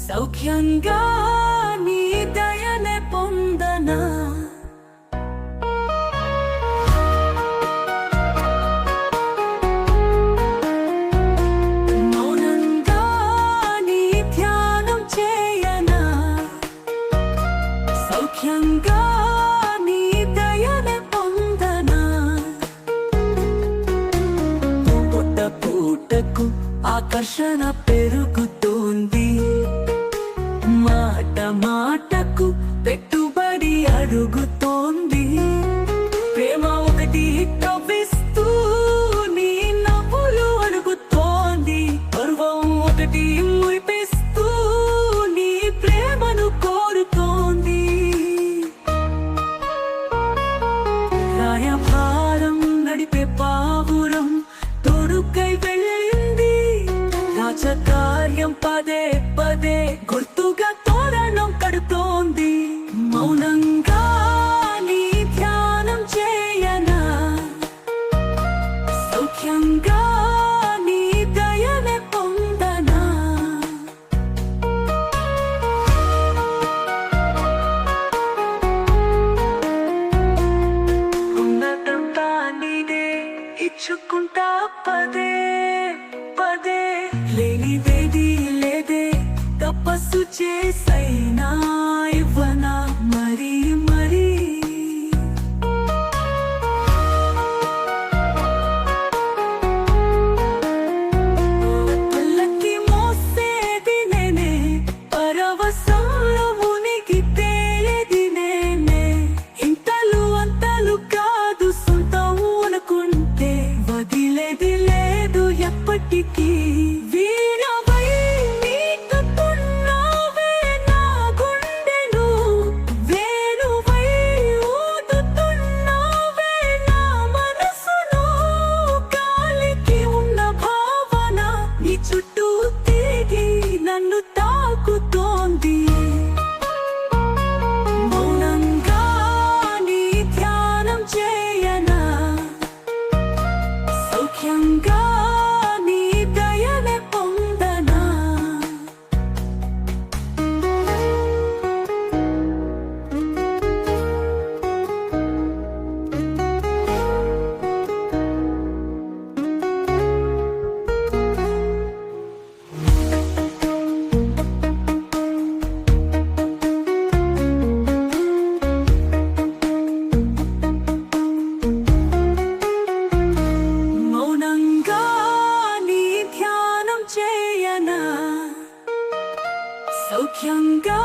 సౌఖ్యంగా నీ దయనే పొందనా. మౌనంగా నీ ధ్యానం చేయనా. సౌఖ్యంగా నీ దయనే పొందనా. పుట్ట పుట్టకు ఆకర్షణ పెరుగుతోంది. మాట మాటకు పెట్టుబడి అడుగుతోంది. ప్రేమ ఒకటి కవ్విస్తూ నీ నవ్వులు అడుగుతోంది. పర్వం ఒకటి మురిపిస్తూ నీ ప్రేమను కోరుతోంది. రాయభారం నడిపే పావురం తోడుకై వెళ్ళింది. రాజకార్యం పదే పదే గుర్తుగా తోరణం కడుతోంది. మౌనంగా నీ ధ్యానం చేయనా. సౌఖ్యంగా నీ దయనే పొందనా. ఉన్నదంతా నీదే ఇచ్చుకుంటా పదే పదే. లేనిదేది లేదే తపస్సు చేసైనా ఇవ్వనా మరి మరి. పల్లకి మోసేది నేనే, పరవశంలో మునిగితేది నేనే. ఇంతలు అంతలు కాదు సొంతం అనుకుంటే వదిలేది లేదు ఎప్పటికీ. చుట్టూ తిరిగి నన్ను తాకుతోంది. మౌనంగా నీ ధ్యానం చేయనా. సౌఖ్యంగా నీ దయనే పొందనా. సౌఖ్యంగా